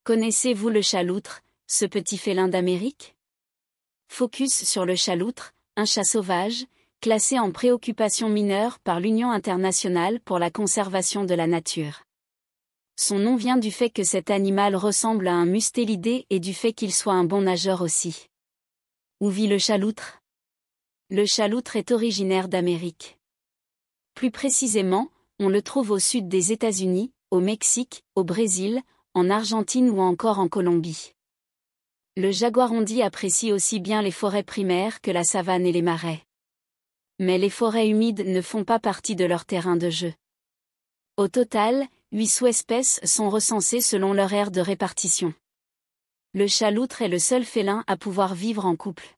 Connaissez-vous le chaloutre, ce petit félin d'Amérique? Focus sur le chaloutre, un chat sauvage, classé en préoccupation mineure par l'Union internationale pour la conservation de la nature. Son nom vient du fait que cet animal ressemble à un mustélidé et du fait qu'il soit un bon nageur aussi. Où vit le chaloutre? Le chaloutre est originaire d'Amérique. Plus précisément, on le trouve au sud des États-Unis, au Mexique, au Brésil, en Argentine ou encore en Colombie. Le jaguarundi apprécie aussi bien les forêts primaires que la savane et les marais. Mais les forêts humides ne font pas partie de leur terrain de jeu. Au total, 8 sous-espèces sont recensées selon leur aire de répartition. Le chaloutre est le seul félin à pouvoir vivre en couple.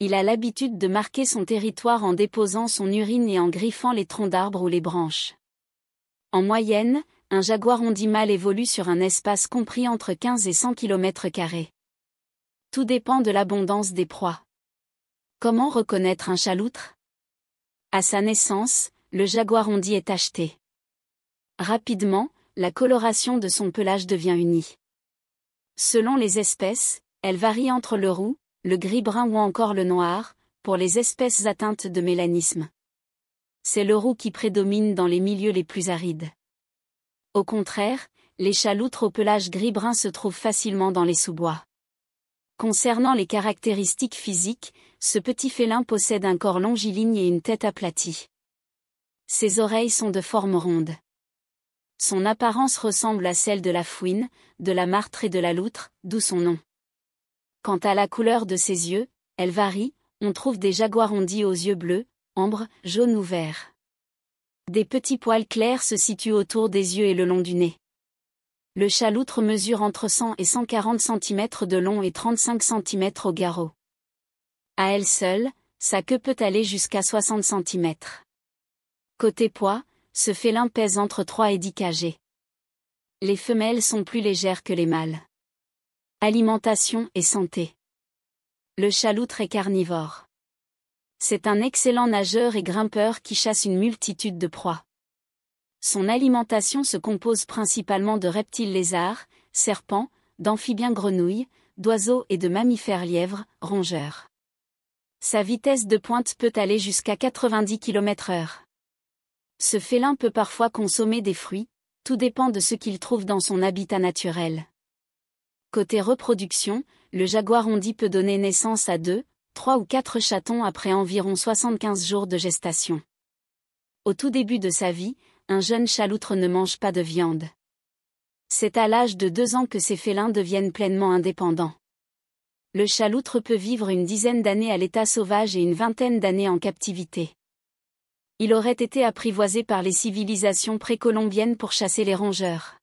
Il a l'habitude de marquer son territoire en déposant son urine et en griffant les troncs d'arbres ou les branches. En moyenne, un jaguarundi mâle évolue sur un espace compris entre 15 et 100 km². Tout dépend de l'abondance des proies. Comment reconnaître un chaloutre? À sa naissance, le jaguarundi est tacheté. Rapidement, la coloration de son pelage devient unie. Selon les espèces, elle varie entre le roux, le gris-brun ou encore le noir, pour les espèces atteintes de mélanisme. C'est le roux qui prédomine dans les milieux les plus arides. Au contraire, les chaloutres au pelage gris-brun se trouvent facilement dans les sous-bois. Concernant les caractéristiques physiques, ce petit félin possède un corps longiligne et une tête aplatie. Ses oreilles sont de forme ronde. Son apparence ressemble à celle de la fouine, de la martre et de la loutre, d'où son nom. Quant à la couleur de ses yeux, elle varie, on trouve des jaguarundis aux yeux bleus, ambre, jaune ou vert. Des petits poils clairs se situent autour des yeux et le long du nez. Le chaloutre mesure entre 100 et 140 cm de long et 35 cm au garrot. À elle seule, sa queue peut aller jusqu'à 60 cm. Côté poids, ce félin pèse entre 3 et 10 kg. Les femelles sont plus légères que les mâles. Alimentation et santé. Le chaloutre est carnivore. C'est un excellent nageur et grimpeur qui chasse une multitude de proies. Son alimentation se compose principalement de reptiles lézards, serpents, d'amphibiens grenouilles, d'oiseaux et de mammifères lièvres, rongeurs. Sa vitesse de pointe peut aller jusqu'à 90 km/h. Ce félin peut parfois consommer des fruits, tout dépend de ce qu'il trouve dans son habitat naturel. Côté reproduction, le jaguarundi peut donner naissance à 2, 3 ou 4 chatons après environ 75 jours de gestation. Au tout début de sa vie, un jeune chaloutre ne mange pas de viande. C'est à l'âge de 2 ans que ces félins deviennent pleinement indépendants. Le chaloutre peut vivre une dizaine d'années à l'état sauvage et une vingtaine d'années en captivité. Il aurait été apprivoisé par les civilisations précolombiennes pour chasser les rongeurs.